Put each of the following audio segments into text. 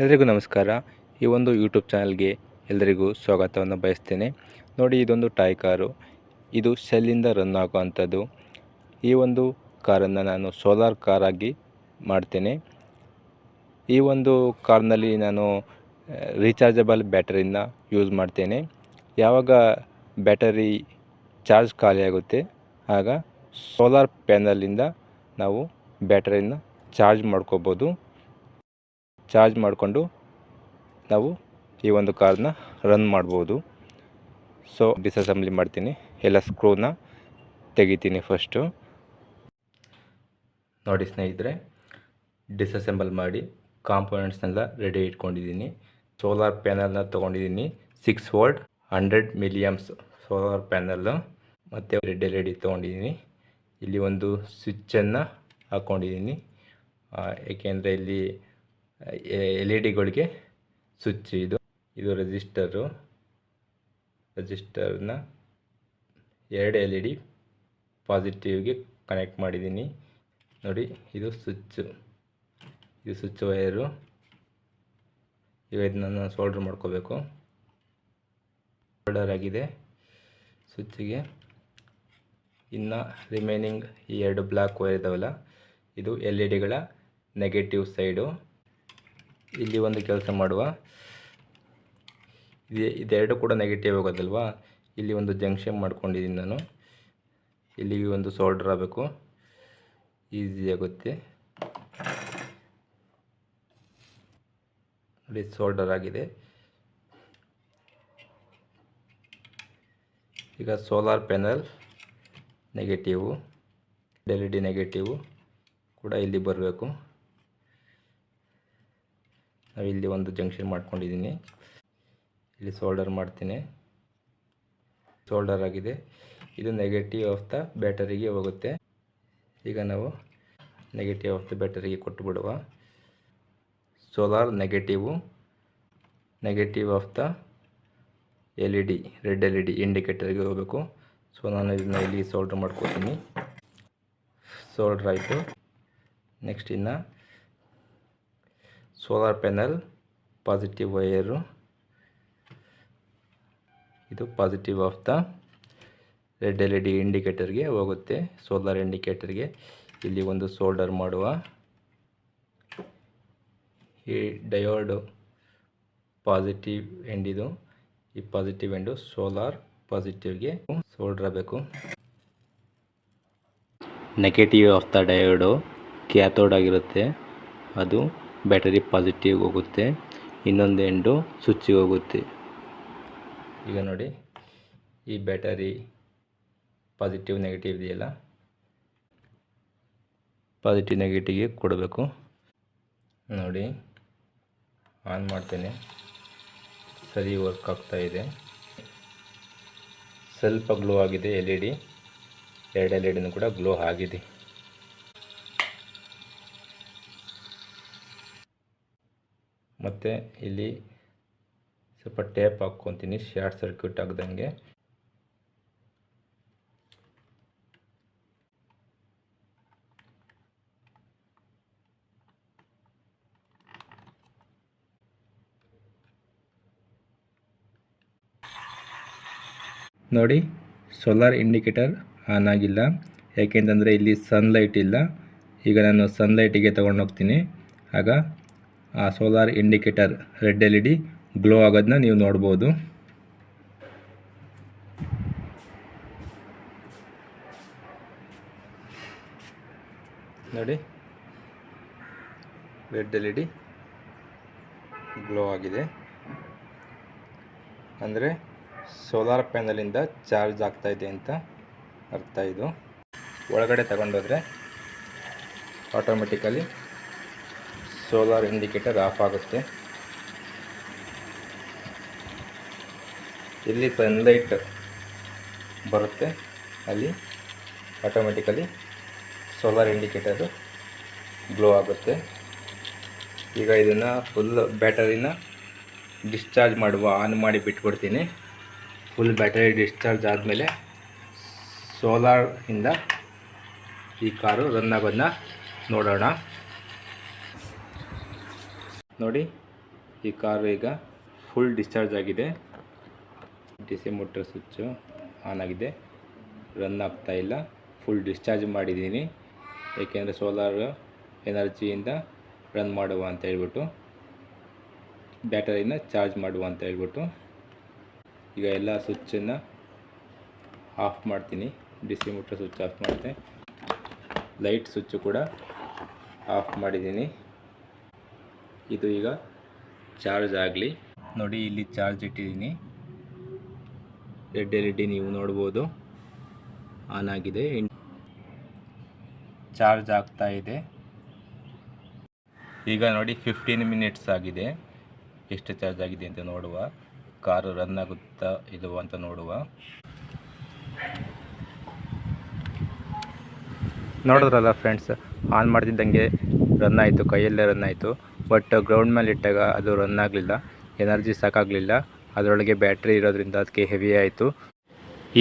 ಎಲ್ರಿಗೂ ನಮಸ್ಕಾರ. ಈ ಒಂದು ಯೂಟ್ಯೂಬ್ ಚಾನಲ್ಗೆ ಎಲ್ಲರಿಗೂ ಸ್ವಾಗತವನ್ನು ಬಯಸ್ತೇನೆ. ನೋಡಿ, ಇದೊಂದು ಟಾಯ್ ಕಾರು. ಇದು ಸೆಲ್ಲಿಂದ ರನ್ ಆಗುವಂಥದ್ದು. ಈ ಒಂದು ಕಾರನ್ನು ನಾನು ಸೋಲಾರ್ ಕಾರಾಗಿ ಮಾಡ್ತೇನೆ. ಈ ಒಂದು ಕಾರ್ನಲ್ಲಿ ನಾನು ರೀಚಾರ್ಜಬಲ್ ಬ್ಯಾಟರಿನ ಯೂಸ್ ಮಾಡ್ತೇನೆ. ಯಾವಾಗ ಬ್ಯಾಟರಿ ಚಾರ್ಜ್ ಖಾಲಿಯಾಗುತ್ತೆ ಆಗ ಸೋಲಾರ್ ಪ್ಯಾನಲಿಂದ ನಾವು ಬ್ಯಾಟರಿನ ಚಾರ್ಜ್ ಮಾಡ್ಕೋಬೋದು. ಚಾರ್ಜ್ ಮಾಡಿಕೊಂಡು ನಾವು ಈ ಒಂದು ಕಾರ್ನ ರನ್ ಮಾಡ್ಬೋದು. ಸೊ ಡಿಸಅಸೆಂಬ್ಲಿ ಮಾಡ್ತೀನಿ. ಎಲ್ಲ ಸ್ಕ್ರೂನ ತೆಗಿತೀನಿ ಫಸ್ಟು. ನೋಡಿ ಸ್ನೇಹಿತರೆ, ಡಿಸಅಸೆಂಬಲ್ ಮಾಡಿ ಕಾಂಪೋನೆಂಟ್ಸ್ನೆಲ್ಲ ರೆಡಿ ಇಟ್ಕೊಂಡಿದ್ದೀನಿ. ಸೋಲಾರ್ ಪ್ಯಾನಲ್ನ ತೊಗೊಂಡಿದ್ದೀನಿ. 6 ವೋಲ್ಟ್ 100 ಮಿಲಿಯಮ್ಸ್ ಸೋಲಾರ್ ಪ್ಯಾನಲ್ಲು. ಮತ್ತು ರೆಡ್ LED ತೊಗೊಂಡಿದ್ದೀನಿ. ಇಲ್ಲಿ ಒಂದು ಸ್ವಿಚ್ಚನ್ನು ಹಾಕ್ಕೊಂಡಿದ್ದೀನಿ, ಏಕೆಂದರೆ ಇಲ್ಲಿ LEDಗಳಿಗೆ ಸ್ವಿಚ್ ಇದು ರೆಜಿಸ್ಟರ್ನ 2 LED ಪಾಸಿಟಿವ್ಗೆ ಕನೆಕ್ಟ್ ಮಾಡಿದ್ದೀನಿ. ನೋಡಿ, ಇದು ಸ್ವಿಚ್ ವೈರು. ಈಗ ಇದನ್ನು ಸೋಲ್ಡರ್ ಮಾಡ್ಕೋಬೇಕು. ಸೋಲ್ಡರ್ ಆಗಿದೆ ಸ್ವಿಚ್ಗೆ. ಇನ್ನು ರಿಮೈನಿಂಗ್ ಈ 2 ಬ್ಲ್ಯಾಕ್ ವೈರ್ ಇದಾವಲ್ಲ, ಇದು LEDಗಳ ನೆಗೆಟಿವ್ ಸೈಡು. ಇಲ್ಲಿ ಒಂದು ಕೆಲಸ ಮಾಡುವ, ಇದೆರಡು ಕೂಡ ನೆಗೆಟಿವ್ ಹೋಗೋದಲ್ವಾ, ಇಲ್ಲಿ ಒಂದು ಜಂಕ್ಷನ್ ಮಾಡ್ಕೊಂಡಿದ್ದೀನಿ ನಾನು. ಇಲ್ಲಿಗೆ ಒಂದು ಸೋಲ್ಡರ್ ಆಗಬೇಕು, ಈಸಿ ಆಗುತ್ತೆ. ನೋಡಿ, ಸೋಲ್ಡರ್ ಆಗಿದೆ. ಈಗ solar panel negative, LED negative ಕೂಡ ಇಲ್ಲಿ ಬರಬೇಕು. ನಾವು ಇಲ್ಲಿ ಒಂದು ಜಂಕ್ಷನ್ ಮಾಡ್ಕೊಂಡಿದ್ದೀನಿ, ಇಲ್ಲಿ ಸೋಲ್ಡರ್ ಮಾಡ್ತೀನಿ. ಸೋಲ್ಡರ್ ಆಗಿದೆ. ಇದು ನೆಗೆಟಿವ್ ಆಫ್ ದ ಬ್ಯಾಟರಿಗೆ ಹೋಗುತ್ತೆ. ಈಗ ನಾವು ನೆಗೆಟಿವ್ ಆಫ್ ದ ಬ್ಯಾಟರಿಗೆ ಕೊಟ್ಟು ಬಿಡುವ. Solar negative of the LED red LED ಇಂಡಿಕೇಟರ್ಗೆ ಹೋಗಬೇಕು. ಸೊ ನಾನು ಇದನ್ನು ಇಲ್ಲಿ ಸೋಲ್ಡರ್ ಮಾಡ್ಕೊತೀನಿ. ಸೋಲ್ಡರ್ ಆಯಿತು. ನೆಕ್ಸ್ಟ್ ಇನ್ನು ಸೋಲಾರ್ ಪ್ಯಾನಲ್ ಪಾಸಿಟಿವ್ ವೈರು, ಇದು positive of the red LED ಇಂಡಿಕೇಟರ್ಗೆ ಹೋಗುತ್ತೆ, ಸೋಲಾರ್ ಇಂಡಿಕೇಟರ್ಗೆ. ಇಲ್ಲಿ ಒಂದು ಸೋಲ್ಡರ್ ಮಾಡುವ. ಈ ಡಯೋಡ್ ಪಾಸಿಟಿವ್ ಎಂಡ್, ಇದು ಈ ಪಾಸಿಟಿವ್ ಎಂಡು ಸೋಲಾರ್ ಪಾಸಿಟಿವ್ಗೆ ಸೋಲ್ಡರ್ ಆಗಬೇಕು. Negative of the diode cathode ಆಗಿರುತ್ತೆ, ಅದು ಬ್ಯಾಟರಿ ಪಾಸಿಟಿವ್ಗೆ ಹೋಗುತ್ತೆ. ಇನ್ನೊಂದು ಎಂಡು ಸ್ವಿಚ್ಗೆ ಹೋಗುತ್ತೆ. ಈಗ ನೋಡಿ, ಈ ಬ್ಯಾಟರಿ ಪಾಸಿಟಿವ್ ನೆಗೆಟಿವ್ ಇದೆಯಲ್ಲ, ಪಾಸಿಟಿವ್ ನೆಗೆಟಿವ್ಗೆ ಕೊಡಬೇಕು. ನೋಡಿ, ಆನ್ ಮಾಡ್ತೇನೆ. ಸರಿ ವರ್ಕ್ ಆಗ್ತಾ ಇದೆ. ಸ್ವಲ್ಪ ಗ್ಲೋ ಆಗಿದೆ LED. 2 LEDನೂ ಕೂಡ ಗ್ಲೋ ಆಗಿದೆ. ಮತ್ತು ಇಲ್ಲಿ ಸ್ವಲ್ಪ ಟೇಪ್ ಹಾಕ್ಕೊತೀನಿ, ಶಾರ್ಟ್ ಸರ್ಕ್ಯೂಟ್ ಆಗದಂಗೆ. ನೋಡಿ, ಸೋಲಾರ್ ಇಂಡಿಕೇಟರ್ ಆನ್ ಆಗಿಲ್ಲ, ಯಾಕೆಂತಂದರೆ ಇಲ್ಲಿ ಸನ್ಲೈಟ್ ಇಲ್ಲ. ಈಗ ನಾನು ಸನ್ಲೈಟಿಗೆ ತೊಗೊಂಡೋಗ್ತೀನಿ. ಆಗ ಆ solar indicator red LED glow ಆಗೋದನ್ನ ನೀವು ನೋಡ್ಬೋದು. ನೋಡಿ, ರೆಡ್ LED ಗ್ಲೋ ಆಗಿದೆ. ಅಂದರೆ ಸೋಲಾರ್ ಪ್ಯಾನಲಿಂದ ಚಾರ್ಜ್ ಆಗ್ತಾ ಇದೆ ಅಂತ ಅರ್ಥ. ಇದು ಒಳಗಡೆ ತಗೊಂಡೋದ್ರೆ ಆಟೋಮೆಟಿಕಲಿ ಸೋಲಾರ್ ಇಂಡಿಕೇಟರ್ ಆಫ್ ಆಗುತ್ತೆ. ಇಲ್ಲಿ ಸನ್ಲೈಟ್ ಬರುತ್ತೆ, ಅಲ್ಲಿ ಆಟೋಮೆಟಿಕಲಿ ಸೋಲಾರ್ ಇಂಡಿಕೇಟರು ಗ್ಲೋ ಆಗುತ್ತೆ. ಈಗ ಇದನ್ನು ಫುಲ್ ಬ್ಯಾಟರಿನ ಡಿಸ್ಚಾರ್ಜ್ ಮಾಡುವ, ಆನ್ ಮಾಡಿ ಬಿಟ್ಬಿಡ್ತೀನಿ. ಫುಲ್ ಬ್ಯಾಟರಿ ಡಿಸ್ಚಾರ್ಜ್ ಆದಮೇಲೆ ಸೋಲಾರಿಂದ ಈ ಕಾರು ರನ್ ಆಗೋದನ್ನ ನೋಡೋಣ. ನೋಡಿ, ಈ ಕಾರು ಈಗ ಫುಲ್ ಡಿಸ್ಚಾರ್ಜ್ ಆಗಿದೆ. DC ಮೋಟರ್ ಸ್ವಿಚ್ಚು ಆನ್ ಆಗಿದೆ, ರನ್ ಆಗ್ತಾ ಇಲ್ಲ. ಫುಲ್ ಡಿಸ್ಚಾರ್ಜ್ ಮಾಡಿದ್ದೀನಿ, ಏಕೆಂದರೆ ಸೋಲಾರ್ ಎನರ್ಜಿಯಿಂದ ರನ್ ಮಾಡುವ ಅಂತ ಹೇಳ್ಬಿಟ್ಟು, ಬ್ಯಾಟರಿನ ಚಾರ್ಜ್ ಮಾಡುವ ಅಂತ ಹೇಳ್ಬಿಟ್ಟು. ಈಗ ಎಲ್ಲ ಸ್ವಿಚ್ಚನ್ನು ಆಫ್ ಮಾಡ್ತೀನಿ. DC ಮೋಟರ್ ಸ್ವಿಚ್ ಆಫ್ ಮಾಡಿದೆ, ಲೈಟ್ ಸ್ವಿಚ್ಚು ಕೂಡ ಆಫ್ ಮಾಡಿದ್ದೀನಿ. ಇದು ಈಗ ಚಾರ್ಜ್ ಆಗಲಿ. ನೋಡಿ, ಇಲ್ಲಿ ಚಾರ್ಜ್ ಇಟ್ಟಿದ್ದೀನಿ. ರೆಡ್ LED ನೀವು ನೋಡ್ಬೋದು ಆನ್ ಆಗಿದೆ, ಚಾರ್ಜ್ ಆಗ್ತಾ ಇದೆ. ಈಗ ನೋಡಿ 15 ಮಿನಿಟ್ಸ್ ಆಗಿದೆ. ಎಷ್ಟು ಚಾರ್ಜ್ ಆಗಿದೆ ಅಂತ ನೋಡುವ, ಕಾರು ರನ್ ಆಗುತ್ತಾ ಇದು ಅಂತ ನೋಡುವ. ನೋಡಿದ್ರಲ್ಲ ಫ್ರೆಂಡ್ಸ್, ಆನ್ ಮಾಡ್ತಿದ್ದಂಗೆ ರನ್ ಆಯಿತು, ಕೈಯಲ್ಲೇ ರನ್ ಆಯಿತು. ಬಟ್ ಗ್ರೌಂಡ್ ಮೇಲೆ ಇಟ್ಟಾಗ ಅದು ರನ್ ಆಗಲಿಲ್ಲ, ಎನರ್ಜಿ ಸಾಕಾಗಲಿಲ್ಲ. ಅದರೊಳಗೆ ಬ್ಯಾಟ್ರಿ ಇರೋದ್ರಿಂದ ಅದಕ್ಕೆ ಹೆವಿ ಆಯಿತು.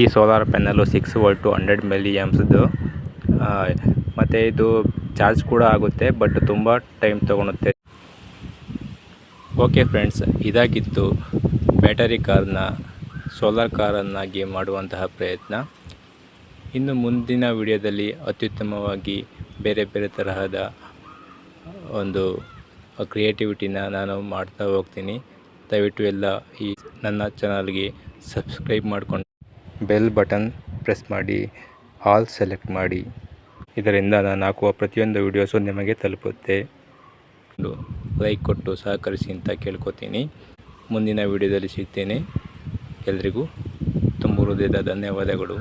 ಈ ಸೋಲಾರ್ ಪ್ಯಾನಲು 6 ವೋಲ್ಟು 100 ಮಿಲಿ ಆ್ಯಂಪ್ಸ್ದು, ಮತ್ತು ಇದು ಚಾರ್ಜ್ ಕೂಡ ಆಗುತ್ತೆ, ಬಟ್ ತುಂಬ ಟೈಮ್ ತೊಗೊಳುತ್ತೆ. ಓಕೆ ಫ್ರೆಂಡ್ಸ್, ಇದಾಗಿತ್ತು ಬ್ಯಾಟರಿ ಕಾರ್ನ ಸೋಲಾರ್ ಕಾರನ್ನಾಗಿ ಮಾಡುವಂತಹ ಪ್ರಯತ್ನ. ಇನ್ನು ಮುಂದಿನ ವಿಡಿಯೋದಲ್ಲಿ ಅತ್ಯುತ್ತಮವಾಗಿ ಬೇರೆ ಬೇರೆ ತರಹದ ಒಂದು ಕ್ರಿಯೇಟಿವಿಟಿನ ನಾನು ಮಾಡ್ತಾ ಹೋಗ್ತೀನಿ. ದಯವಿಟ್ಟು ಎಲ್ಲ ಈ ನನ್ನ ಚಾನಲ್ಗೆ ಸಬ್ಸ್ಕ್ರೈಬ್ ಮಾಡಿಕೊಂಡು ಬೆಲ್ ಬಟನ್ ಪ್ರೆಸ್ ಮಾಡಿ, ಆಲ್ ಸೆಲೆಕ್ಟ್ ಮಾಡಿ. ಇದರಿಂದ ನಾನು ಹಾಕುವ ಪ್ರತಿಯೊಂದು ವಿಡಿಯೋಸು ನಿಮಗೆ ತಲುಪುತ್ತೆ. ಲೈಕ್ ಕೊಟ್ಟು ಸಹಕರಿಸಿ ಅಂತ ಕೇಳ್ಕೊತೀನಿ. ಮುಂದಿನ ವಿಡಿಯೋದಲ್ಲಿ ಸಿಗ್ತೇನೆ. ಎಲ್ರಿಗೂ ತುಂಬ ಹೃದಯದ ಧನ್ಯವಾದಗಳು.